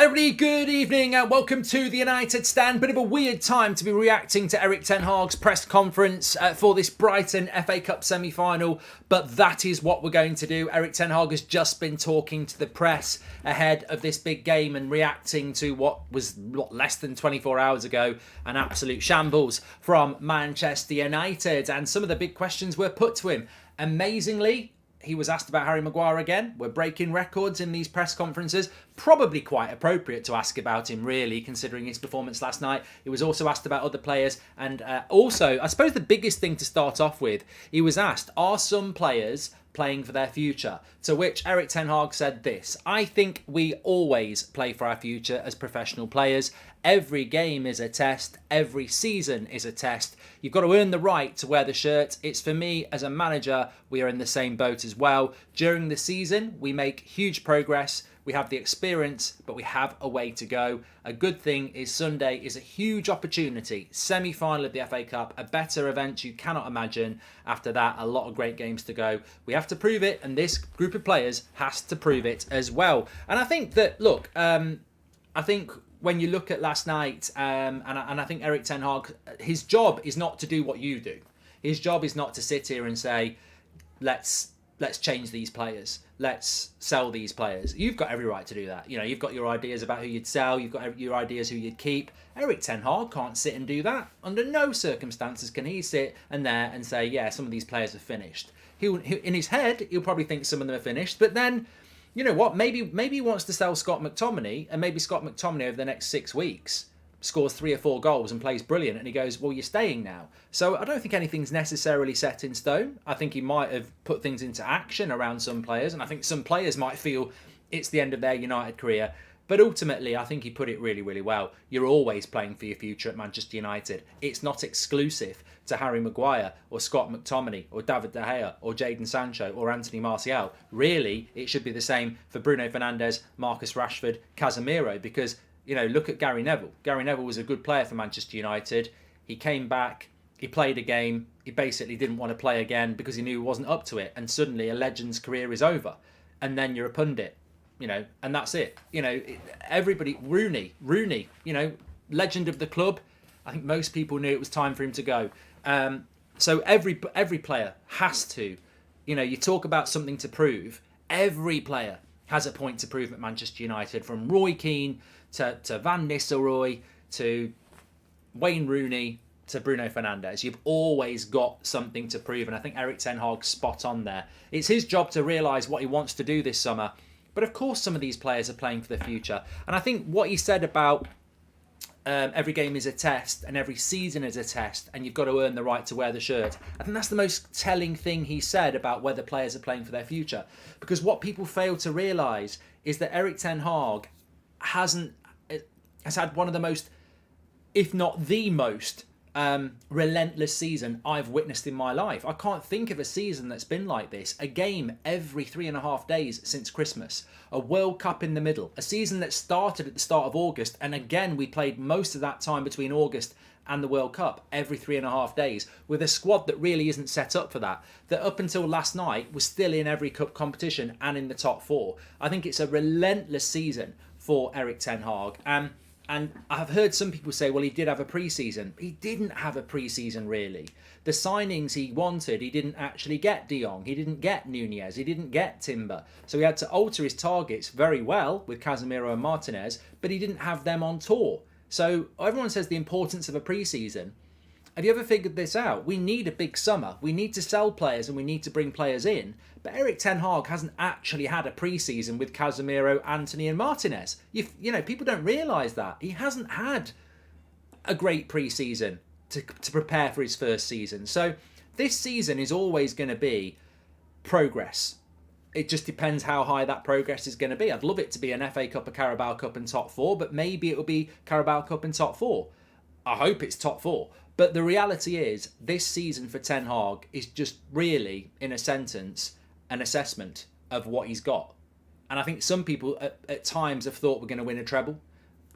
everybody, good evening and welcome to the United Stand. Bit of a weird time to be reacting to Erik ten Hag's press conference for this Brighton FA Cup semi-final, but that is what we're going to do. Erik ten Hag has just been talking to the press ahead of this big game and reacting to what was less than 24 hours ago, an absolute shambles from Manchester United, and some of the big questions were put to him. Amazingly, he was asked about Harry Maguire again. We're breaking records in these press conferences. Probably quite appropriate to ask about him, really, considering his performance last night. He was also asked about other players. And also, I suppose the biggest thing to start off with, he was asked, are some players playing for their future? To which Erik ten Hag said this: I think we always play for our future as professional players. Every game is a test. Every season is a test. You've got to earn the right to wear the shirt. It's for me as a manager, we are in the same boat as well. During the season, we make huge progress. We have the experience, but we have a way to go. A good thing is Sunday is a huge opportunity. Semi-final of the FA Cup, a better event you cannot imagine. After that, a lot of great games to go. We have to prove it, and this group of players has to prove it as well. And I think that, look, I think when you look at last night, and I think Erik ten Hag, his job is not to do what you do. His job is not to sit here and say, let's change these players. Let's sell these players. You've got every right to do that. You know, you've got your ideas about who you'd sell. You've got your ideas who you'd keep. Erik ten Hag can't sit and do that. Under no circumstances can he sit and there and say, yeah, some of these players are finished. In his head, he'll probably think some of them are finished. But then, you know what? Maybe he wants to sell Scott McTominay, and maybe Scott McTominay over the next 6 weeks scores 3 or 4 goals and plays brilliant, and he goes, well, you're staying now. So I don't think anything's necessarily set in stone. I think he might have put things into action around some players, and I think some players might feel it's the end of their United career. But ultimately, I think he put it really, really well. You're always playing for your future at Manchester United. It's not exclusive to Harry Maguire or Scott McTominay or David De Gea or Jadon Sancho or Anthony Martial. Really, it should be the same for Bruno Fernandes, Marcus Rashford, Casemiro, because, you know, look at Gary Neville. Gary Neville was a good player for Manchester United. He came back, he played a game, he basically didn't want to play again because he knew he wasn't up to it, and suddenly a legend's career is over. And then you're a pundit, you know, and that's it. You know, everybody, Rooney, you know, legend of the club. I think most people knew it was time for him to go. So every player has to, you know, you talk about something to prove. Every player has a point to prove at Manchester United, from Roy Keane to Van Nistelrooy to Wayne Rooney to Bruno Fernandes. You've always got something to prove, and I think Erik ten Hag's spot on there. It's his job to realise what he wants to do this summer, but of course some of these players are playing for the future. And I think what he said about every game is a test and every season is a test, and you've got to earn the right to wear the shirt. I think that's the most telling thing he said about whether players are playing for their future. Because what people fail to realise is that Erik ten Hag has had one of the most, if not the most, relentless season I've witnessed in my life. I can't think of a season that's been like this. A game every 3.5 days since Christmas. A World Cup in the middle. A season that started at the start of August, and again we played most of that time between August and the World Cup every 3.5 days, with a squad that really isn't set up for that. That up until last night was still in every cup competition and in the top 4. I think it's a relentless season for Erik ten Hag. And I've heard some people say, well, he did have a pre-season. He didn't have a pre-season, really. The signings he wanted, he didn't actually get De Jong. He didn't get Nunez. He didn't get Timber. So he had to alter his targets very well with Casemiro and Martinez, but he didn't have them on tour. So everyone says the importance of a pre-season. Have you ever figured this out? We need a big summer. We need to sell players and we need to bring players in. But Erik ten Hag hasn't actually had a pre-season with Casemiro, Antony and Martinez. You know, people don't realise that. He hasn't had a great pre-season to prepare for his first season. So this season is always going to be progress. It just depends how high that progress is going to be. I'd love it to be an FA Cup, a Carabao Cup and top 4, but maybe it'll be Carabao Cup and top 4. I hope it's top 4. But the reality is, this season for Ten Hag is just really, in a sentence, an assessment of what he's got. And I think some people at times have thought we're going to win a treble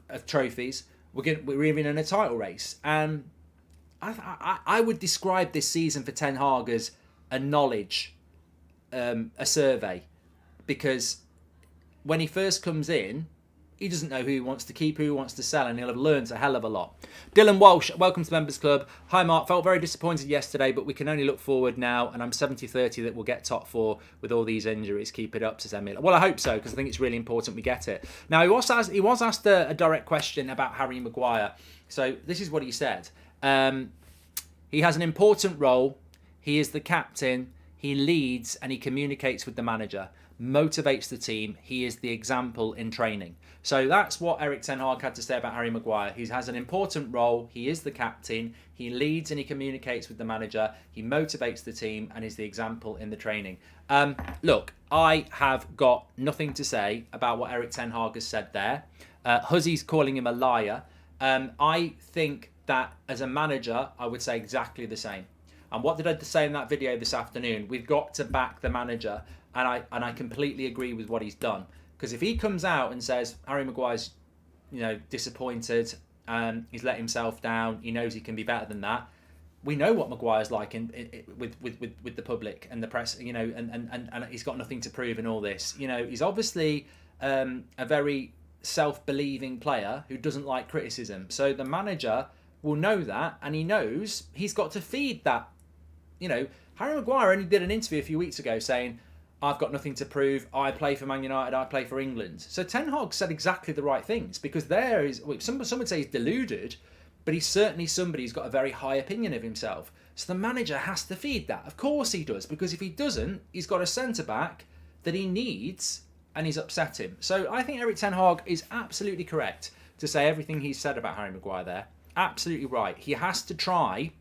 of trophies. We're even in a title race. And I would describe this season for Ten Hag as a knowledge, a survey. Because when he first comes in, He doesn't know who he wants to keep, who he wants to sell, and he'll have learned a hell of a lot. Dylan Walsh, welcome to the Members Club. Hi Mark, felt very disappointed yesterday, but we can only look forward now, and I'm 70-30 that we'll get top 4 with all these injuries. Keep it up, says Emil. Well, I hope so, because I think it's really important we get it. Now, he was asked a direct question about Harry Maguire. So this is what he said. He has an important role. He is the captain. He leads and he communicates with the manager, motivates the team. He is the example in training. So that's what Erik ten Hag had to say about Harry Maguire. He has an important role. He is the captain. He leads and he communicates with the manager. He motivates the team and is the example in the training. Look, I have got nothing to say about what Erik ten Hag has said there. Huzzy's calling him a liar. I think that as a manager, I would say exactly the same. And what did I say in that video this afternoon? We've got to back the manager, and I completely agree with what he's done. Because if he comes out and says Harry Maguire's, disappointed, he's let himself down, he knows he can be better than that. We know what Maguire's like with the public and the press, and he's got nothing to prove in all this. He's obviously a very self-believing player who doesn't like criticism. So the manager will know that, and he knows he's got to feed that. Harry Maguire only did an interview a few weeks ago saying, I've got nothing to prove, I play for Man United, I play for England. So Ten Hag said exactly the right things, because some would say he's deluded, but he's certainly somebody who's got a very high opinion of himself. So the manager has to feed that. Of course he does, because if he doesn't, he's got a centre-back that he needs, and he's upset him. So I think Erik ten Hag is absolutely correct to say everything he's said about Harry Maguire there. Absolutely right. He has to try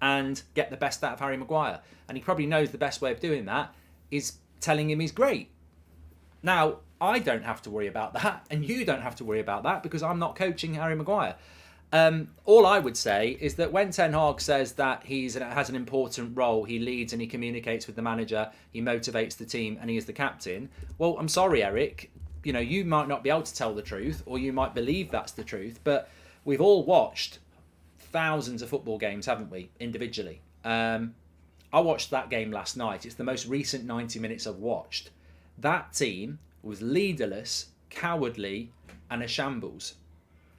and get the best out of Harry Maguire. And he probably knows the best way of doing that is telling him he's great. Now, I don't have to worry about that, and you don't have to worry about that, because I'm not coaching Harry Maguire. All I would say is that when Ten Hag says that he has an important role, he leads and he communicates with the manager, he motivates the team, and he is the captain. Well, I'm sorry, Eric. You might not be able to tell the truth, or you might believe that's the truth, but we've all watched thousands of football games, haven't we, individually? I watched that game last night. It's the most recent 90 minutes I've watched. That team was leaderless, cowardly, and a shambles.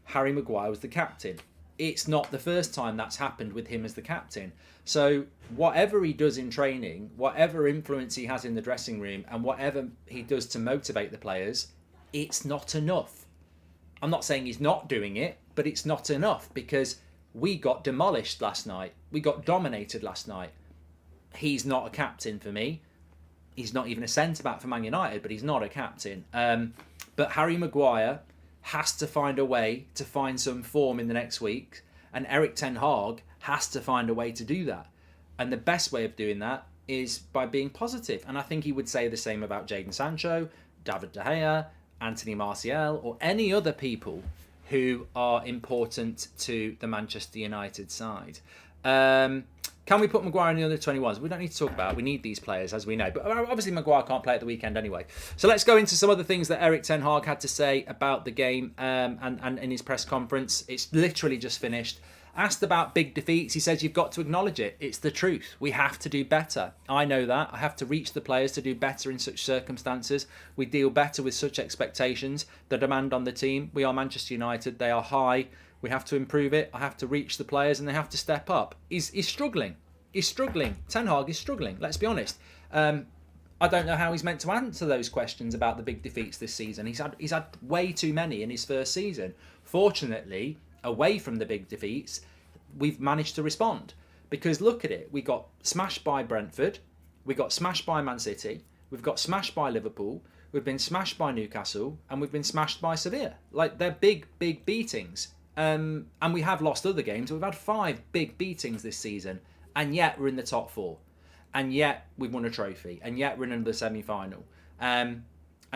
Harry Maguire was the captain. It's not the first time that's happened with him as the captain. So whatever he does in training, whatever influence he has in the dressing room, and whatever he does to motivate the players, it's not enough. I'm not saying he's not doing it, but it's not enough, because we got demolished last night. We got dominated last night. He's not a captain for me. He's not even a centre-back for Man United, but he's not a captain. But Harry Maguire has to find a way to find some form in the next week, and Erik ten Hag has to find a way to do that. And the best way of doing that is by being positive. And I think he would say the same about Jadon Sancho, David De Gea, Anthony Martial, or any other people who are important to the Manchester United side. Can we put Maguire in the under 21s? We don't need to talk about it. We need these players, as we know. But obviously Maguire can't play at the weekend anyway. So let's go into some other things that Erik ten Hag had to say about the game and in his press conference. It's literally just finished. Asked about big defeats, he says you've got to acknowledge it. It's the truth. We have to do better. I know that. I have to reach the players to do better in such circumstances. We deal better with such expectations. The demand on the team. We are Manchester United. They are high. We have to improve it. I have to reach the players and they have to step up. He's struggling. He's struggling. Ten Hag is struggling. Let's be honest. I don't know how he's meant to answer those questions about the big defeats this season. He's had way too many in his first season. Fortunately, away from the big defeats, we've managed to respond. Because look at it. We got smashed by Brentford. We got smashed by Man City. We've got smashed by Liverpool. We've been smashed by Newcastle. And we've been smashed by Sevilla. Like, they're big, big beatings. And we have lost other games. We've had 5 big beatings this season. And yet we're in the top 4. And yet we've won a trophy. And yet we're in another semi-final. And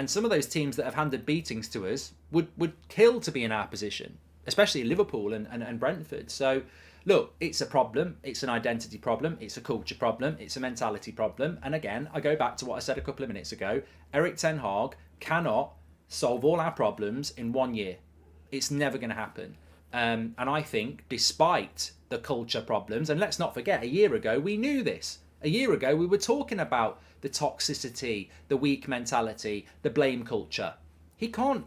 some of those teams that have handed beatings to us would kill to be in our position. Especially Liverpool and Brentford. So, look, it's a problem. It's an identity problem. It's a culture problem. It's a mentality problem. And again, I go back to what I said a couple of minutes ago. Erik ten Hag cannot solve all our problems in 1 year. It's never going to happen. And I think, despite the culture problems, and let's not forget, a year ago, we knew this. A year ago, we were talking about the toxicity, the weak mentality, the blame culture. He can't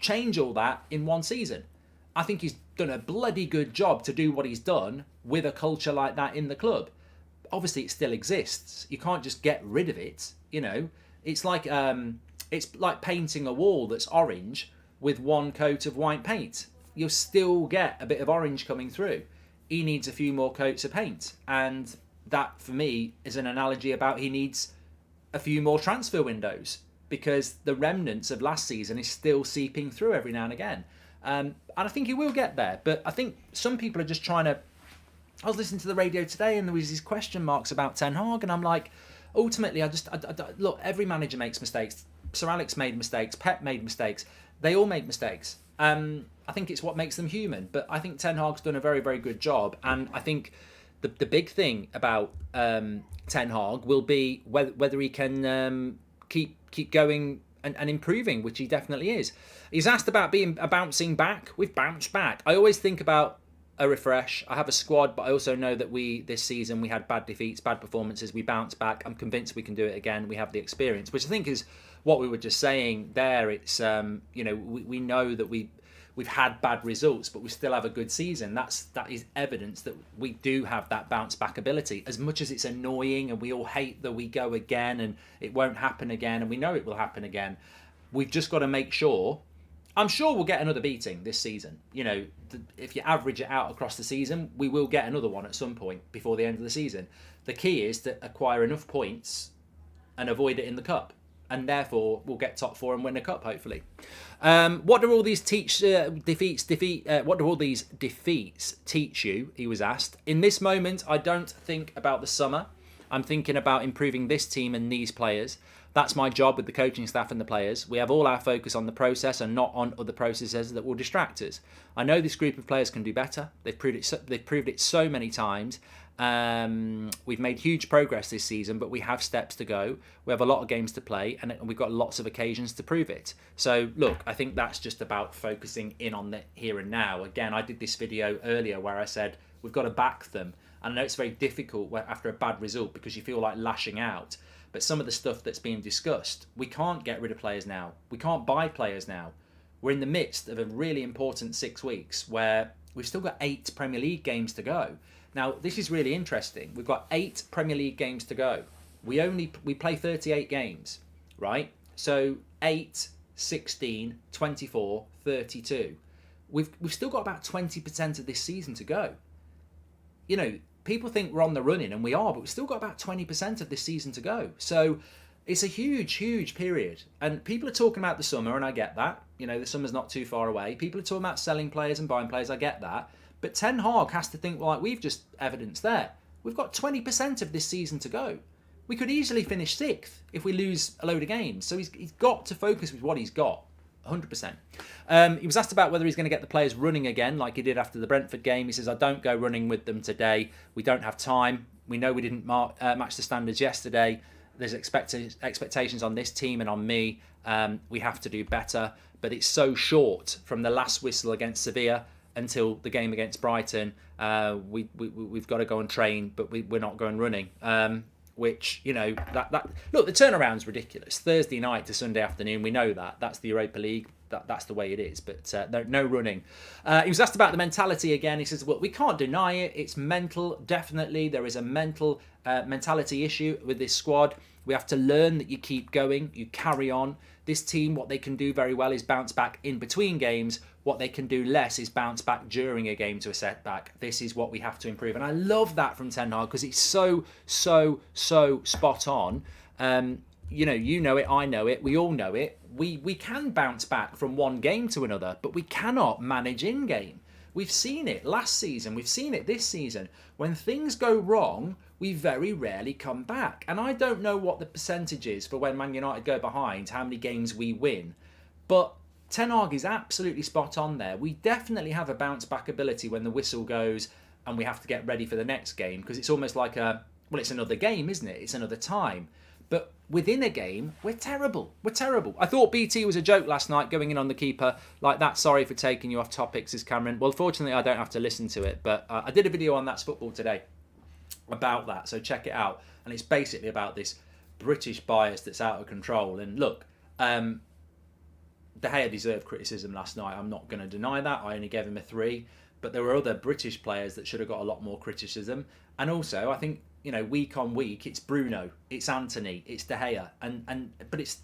change all that in one season. I think he's done a bloody good job to do what he's done with a culture like that in the club. Obviously, it still exists. You can't just get rid of it. You know, it's like painting a wall that's orange with one coat of white paint. You'll still get a bit of orange coming through. He needs a few more coats of paint, and that for me is an analogy about he needs a few more transfer windows, because the remnants of last season is still seeping through every now and again. And I think he will get there. But I think some people are just trying to... I was listening to the radio today and there was these question marks about Ten Hag, and I'm like, ultimately, look, every manager makes mistakes. Sir Alex made mistakes. Pep made mistakes. They all make mistakes. I think it's what makes them human. But I think Ten Hag's done a very, very good job. And I think the big thing about Ten Hag will be whether he can keep going and improving, which he definitely is. He's asked about bouncing back. We've bounced back. I always think about a refresh. I have a squad, but I also know that this season we had bad defeats, bad performances. We bounced back. I'm convinced we can do it again. We have the experience, which I think is what we were just saying there. It's we know that we've had bad results, but we still have a good season. That is evidence that we do have that bounce back ability. As much as it's annoying and we all hate that we go again and it won't happen again, and we know it will happen again, we've just got to make sure. I'm sure we'll get another beating this season. You know, if you average it out across the season, we will get another one at some point before the end of the season. The key is to acquire enough points and avoid it in the cup, and therefore we'll get top four and win a cup, hopefully. What do all these defeats teach you? He was asked. In this moment, I don't think about the summer. I'm thinking about improving this team and these players. That's my job with the coaching staff and the players. We have all our focus on the process and not on other processes that will distract us. I know this group of players can do better. They've proved it so many times. We've made huge progress this season, but we have steps to go. We have a lot of games to play, and we've got lots of occasions to prove it. So look, I think that's just about focusing in on the here and now. Again, I did this video earlier where I said we've got to back them. And I know it's very difficult after a bad result because you feel like lashing out. But some of the stuff that's being discussed, we can't get rid of players now. We can't buy players now. We're in the midst of a really important 6 weeks where we've still got 8 Premier League games to go. Now, this is really interesting. We've got 8 Premier League games to go. We play 38 games, right? So 8, 16, 24, 32. We've still got about 20% of this season to go. You know, people think we're on the running, and we are, but we've still got about 20% of this season to go. So it's a huge, huge period. And people are talking about the summer, and I get that. You know, the summer's not too far away. People are talking about selling players and buying players. I get that. But Ten Hag has to think like we've just evidenced there. We've got 20% of this season to go. We could easily finish 6th if we lose a load of games. So he's got to focus with what he's got. 100%. He was asked about whether he's going to get the players running again like he did after the Brentford game. He says, I don't go running with them today. We don't have time. We know we didn't match the standards yesterday. There's expectations on this team and on me. We have to do better. But it's so short from the last whistle against Sevilla until the game against Brighton. We've got to go and train, but we're not going running. Which, you know, that look, the turnaround's ridiculous. Thursday night to Sunday afternoon, we know that. That's the Europa League. That's the way it is. But no running. He was asked about the mentality again. He says, well, we can't deny it. It's mental. Definitely, there is a mentality issue with this squad. We have to learn that you keep going, you carry on. This team, what they can do very well is bounce back in between games. What they can do less is bounce back during a game to a setback. This is what we have to improve. And I love that from Ten Hag because it's so spot on. You know it, I know it, we all know it. We can bounce back from one game to another, but we cannot manage in-game. We've seen it last season. We've seen it this season. When things go wrong, we very rarely come back. And I don't know what the percentage is for when Man United go behind, how many games we win. But Ten Hag is absolutely spot on there. We definitely have a bounce back ability when the whistle goes and we have to get ready for the next game, because it's almost like it's another game, isn't it? It's another time. But within a game, we're terrible. We're terrible. I thought BT was a joke last night going in on the keeper like that. Sorry for taking you off topic, says Cameron. Well, fortunately, I don't have to listen to it. But I did a video on That's Football today about that. So check it out. And it's basically about this British bias that's out of control. And look, De Gea deserved criticism last night. I'm not going to deny that. I only gave him a 3. But there were other British players that should have got a lot more criticism. And also, I think, week on week, it's Bruno, it's Anthony, it's De Gea. But it's,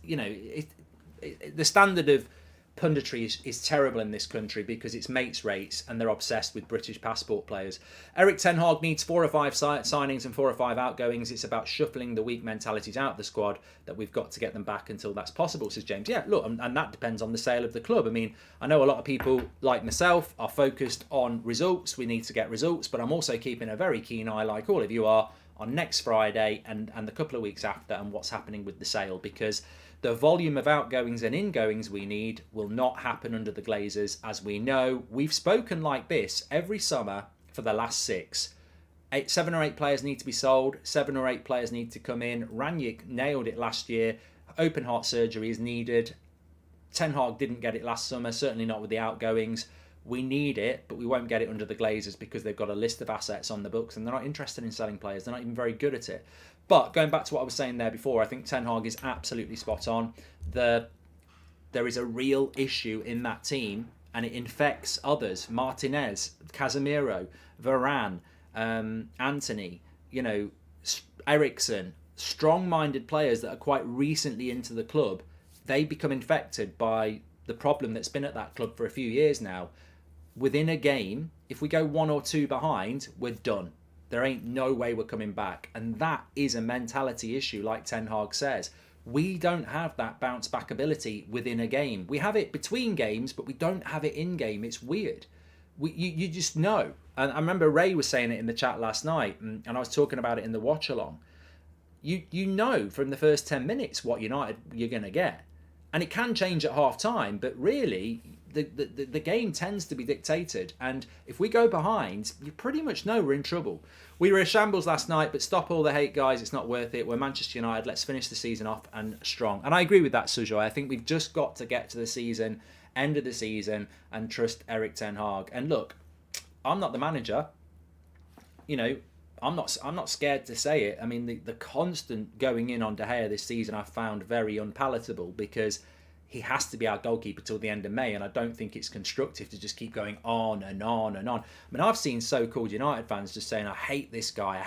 the standard of punditry is terrible in this country because it's mates rates and they're obsessed with British passport players. Eric Ten Hag needs 4 or 5 signings and 4 or 5 outgoings. It's about shuffling the weak mentalities out of the squad that we've got to get them back until that's possible, says James. Yeah, look, and that depends on the sale of the club. I mean, I know a lot of people like myself are focused on results. We need to get results, but I'm also keeping a very keen eye, like all of you are, on next Friday and the couple of weeks after and what's happening with the sale, because the volume of outgoings and ingoings we need will not happen under the Glazers. As we know, we've spoken like this every summer for the last 6. 7 or 8 players need to be sold. 7 or 8 players need to come in. Ranić nailed it last year. Open heart surgery is needed. Ten Hag didn't get it last summer, certainly not with the outgoings. We need it, but we won't get it under the Glazers because they've got a list of assets on the books and they're not interested in selling players. They're not even very good at it. But going back to what I was saying there before, I think Ten Hag is absolutely spot on. There is a real issue in that team and it infects others. Martinez, Casemiro, Varane, Anthony, Eriksen, strong-minded players that are quite recently into the club. They become infected by the problem that's been at that club for a few years now. Within a game, if we go 1 or 2 behind, we're done. There ain't no way we're coming back. And that is a mentality issue, like Ten Hag says. We don't have that bounce back ability within a game. We have it between games, but we don't have it in game. It's weird. You just know. And I remember Ray was saying it in the chat last night, and I was talking about it in the watch along. You know from the first 10 minutes what United you're going to get. And it can change at half time, but really the game tends to be dictated. And if we go behind, you pretty much know we're in trouble. We were a shambles last night, but stop all the hate, guys. It's not worth it. We're Manchester United. Let's finish the season off and strong. And I agree with that, Sujoy. I think we've just got to get to the season, end of the season, and trust Eric Ten Hag. And look, I'm not the manager. I'm not scared to say it. I mean, the constant going in on De Gea this season I found very unpalatable because he has to be our goalkeeper till the end of May, and I don't think it's constructive to just keep going on and on and on. I mean, I've seen so-called United fans just saying, I hate this guy,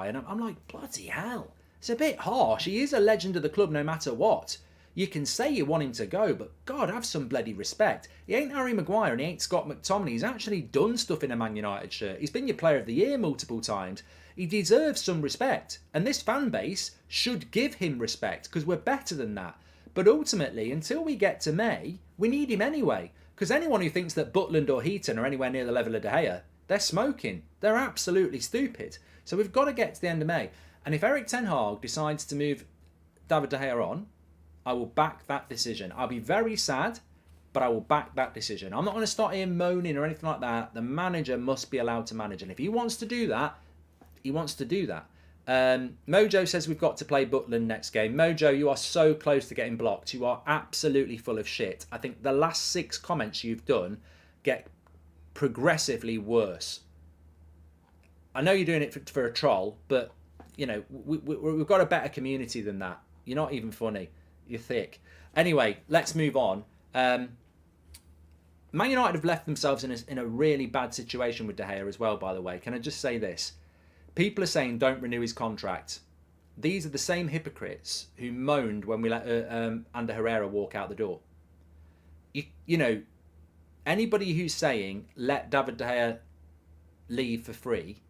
and I'm like, bloody hell. It's a bit harsh. He is a legend of the club no matter what. You can say you want him to go, but God, have some bloody respect. He ain't Harry Maguire and he ain't Scott McTominay. He's actually done stuff in a Man United shirt. He's been your player of the year multiple times. He deserves some respect. And this fan base should give him respect because we're better than that. But ultimately, until we get to May, we need him anyway. Because anyone who thinks that Butland or Heaton are anywhere near the level of De Gea, they're smoking. They're absolutely stupid. So we've got to get to the end of May. And if Eric Ten Hag decides to move David De Gea on, I will back that decision. I'll be very sad, but I will back that decision. I'm not going to start here moaning or anything like that. The manager must be allowed to manage. And if he wants to do that, he wants to do that. Mojo says we've got to play Butland next game. Mojo, you are so close to getting blocked. You are absolutely full of shit. I think the last 6 comments you've done get progressively worse. I know you're doing it for a troll, but, we've got a better community than that. You're not even funny. You're thick. Anyway, let's move on. Man United have left themselves in a really bad situation with De Gea as well, by the way. Can I just say this? People are saying don't renew his contract. These are the same hypocrites who moaned when we let Ander Herrera walk out the door. Anybody who's saying let David De Gea leave for free,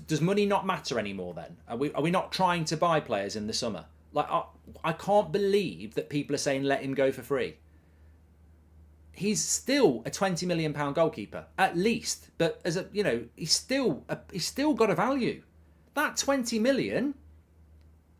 does money not matter anymore then? Are we not trying to buy players in the summer? Like, I can't believe that people are saying let him go for free. He's still a £20 million goalkeeper, at least. But he's still got a value. That 20 million,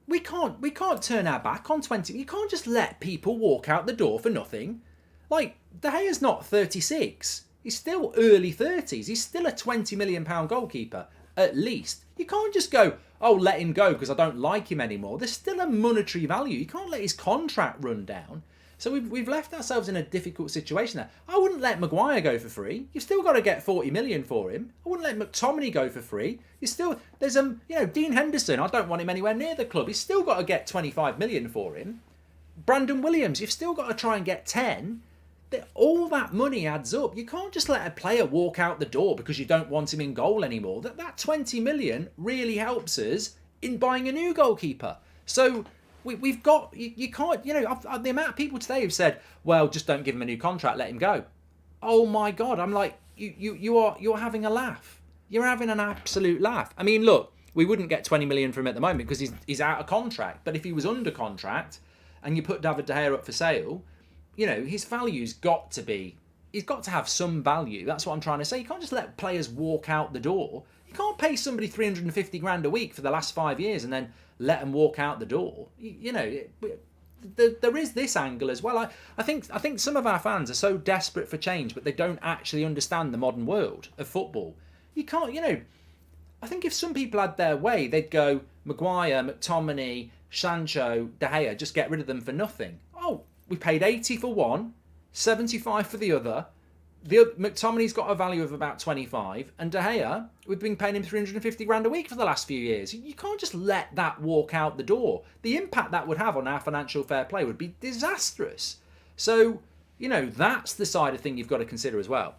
we can't turn our back on 20. You can't just let people walk out the door for nothing. Like, De Gea's not 36. He's still early 30s. He's still a £20 million goalkeeper, at least. You can't just go, oh, let him go because I don't like him anymore. There's still a monetary value. You can't let his contract run down. So we've left ourselves in a difficult situation there. I wouldn't let Maguire go for free. You've still got to get 40 million for him. I wouldn't let McTominay go for free. There's Dean Henderson. I don't want him anywhere near the club. He's still got to get 25 million for him. Brandon Williams, you've still got to try and get 10. All that money adds up. You can't just let a player walk out the door because you don't want him in goal anymore. That 20 million really helps us in buying a new goalkeeper. So we've got, you can't, the amount of people today who've said, well, just don't give him a new contract, let him go. Oh my God, I'm like, you're having a laugh. You're having an absolute laugh. I mean, look, we wouldn't get 20 million from him at the moment because he's out of contract. But if he was under contract and you put David De Gea up for sale, his value's got to be, he's got to have some value. That's what I'm trying to say. You can't just let players walk out the door. You can't pay somebody 350 grand a week for the last 5 years and then let them walk out the door. There is this angle as well. I think some of our fans are so desperate for change, but they don't actually understand the modern world of football. You can't, I think if some people had their way, they'd go Maguire, McTominay, Sancho, De Gea, just get rid of them for nothing. Oh, we paid 80 for one, 75 for the other. McTominay's got a value of about 25, and De Gea, we've been paying him 350 grand a week for the last few years. You can't just let that walk out the door. The impact that would have on our financial fair play would be disastrous. So, that's the side of thing you've got to consider as well.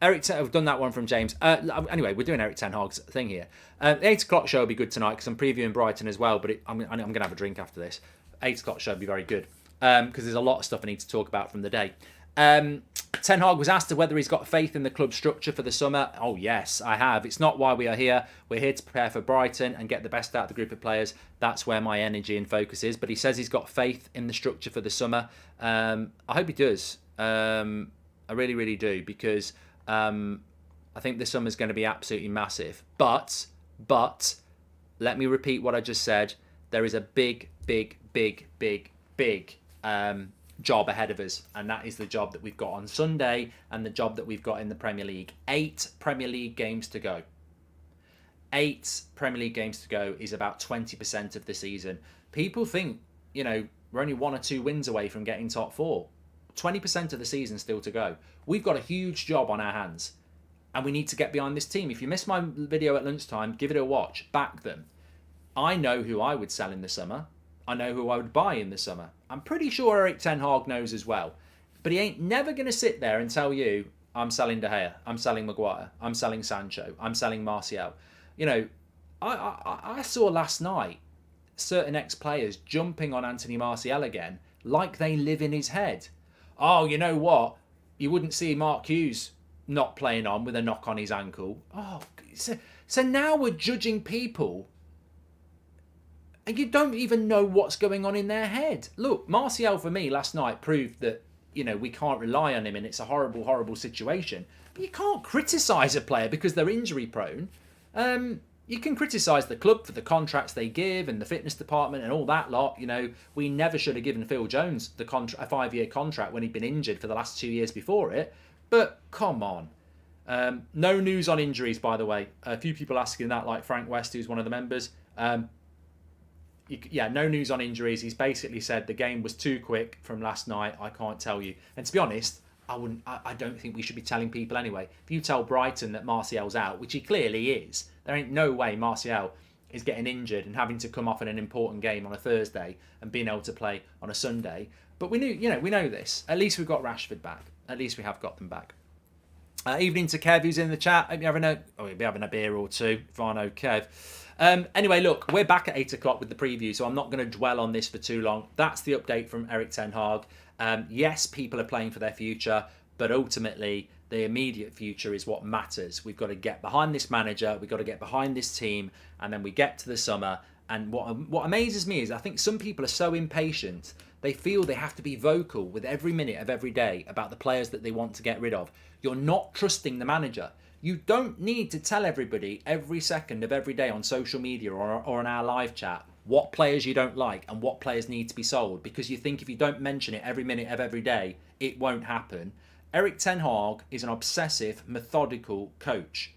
I've done that one from James. Anyway, we're doing Eric Ten Hag's thing here. The 8 o'clock show will be good tonight because I'm previewing Brighton as well, but I'm going to have a drink after this. 8 o'clock show will be very good because there's a lot of stuff I need to talk about from the day. Ten Hag was asked whether he's got faith in the club structure for the summer. Oh, yes, I have. It's not why we are here. We're here to prepare for Brighton and get the best out of the group of players. That's where my energy and focus is. But he says he's got faith in the structure for the summer. I hope he does. I really, really do because I think this summer's going to be absolutely massive. But let me repeat what I just said. There is a big job ahead of us, and that is the job that we've got on Sunday and the job that we've got in the Premier League. 8 Premier League games to go. 8 Premier League games to go is about 20% of the season. People think, we're only 1 or 2 wins away from getting top 4. 20% of the season still to go. We've got a huge job on our hands, and we need to get behind this team. If you missed my video at lunchtime, give it a watch. Back them. I know who I would sell in the summer. I know who I would buy in the summer. I'm pretty sure Eric Ten Hag knows as well. But he ain't never going to sit there and tell you, I'm selling De Gea, I'm selling Maguire, I'm selling Sancho, I'm selling Martial. I saw last night certain ex-players jumping on Anthony Martial again like they live in his head. Oh, you know what? You wouldn't see Mark Hughes not playing on with a knock on his ankle. Oh, so now we're judging people and you don't even know what's going on in their head. Look, Martial for me last night proved that, we can't rely on him and it's a horrible, horrible situation. But you can't criticise a player because they're injury prone. You can criticise the club for the contracts they give and the fitness department and all that lot. We never should have given Phil Jones a 5-year contract when he'd been injured for the last 2 years before it. But come on. No news on injuries, by the way. A few people asking that, like Frank West, who's one of the members. No news on injuries. He's basically said the game was too quick from last night. I can't tell you. And to be honest, I don't think we should be telling people anyway. If you tell Brighton that Martial's out, which he clearly is, there ain't no way Martial is getting injured and having to come off in an important game on a Thursday and being able to play on a Sunday. But we know this. At least we've got Rashford back. At least we have got them back. Evening to Kev, who's in the chat. Hope you're having a beer or two. If I know Kev. Anyway, look, we're back at 8 o'clock with the preview, so I'm not going to dwell on this for too long. That's the update from Eric Ten Hag. Yes, people are playing for their future, but ultimately the immediate future is what matters. We've got to get behind this manager, we've got to get behind this team, and then we get to the summer. And what amazes me is I think some people are so impatient, they feel they have to be vocal with every minute of every day about the players that they want to get rid of. You're not trusting the manager. You don't need to tell everybody every second of every day on social media or on our live chat what players you don't like and what players need to be sold, because you think if you don't mention it every minute of every day, it won't happen. Eric Ten Hag is an obsessive, methodical coach.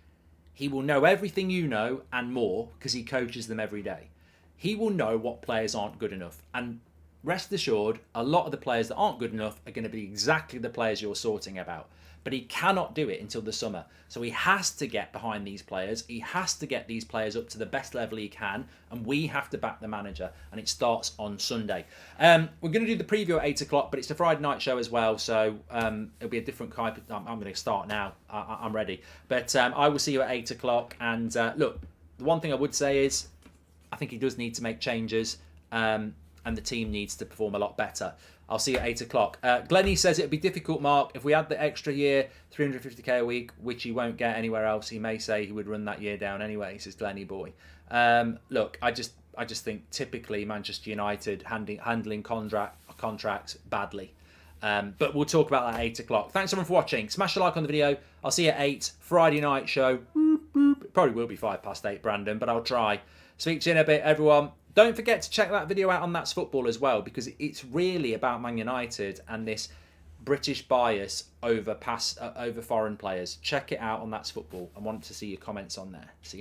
He will know everything you know and more because he coaches them every day. He will know what players aren't good enough. And rest assured, a lot of the players that aren't good enough are going to be exactly the players you're sorting about. But he cannot do it until the summer. So he has to get behind these players. He has to get these players up to the best level he can. And we have to back the manager. And it starts on Sunday. We're going to do the preview at 8 o'clock, but it's a Friday night show as well. So it'll be a different kind of... I'm going to start now. I'm ready. But I will see you at 8 o'clock. And look, the one thing I would say is I think he does need to make changes. And the team needs to perform a lot better. I'll see you at 8 o'clock. Glennie says it'd be difficult, Mark. If we had the extra year, 350k a week, which he won't get anywhere else, he may say he would run that year down anyway, says Glennie boy. Look, I just think typically Manchester United handling contracts badly. But we'll talk about that at 8 o'clock. Thanks everyone for watching. Smash a like on the video. I'll see you at 8. Friday night show. It probably will be 8:05, Brandon, but I'll try. Speak to you in a bit, everyone. Don't forget to check that video out on That's Football as well, because it's really about Man United and this British bias over foreign players. Check it out on That's Football. I want to see your comments on there. See you.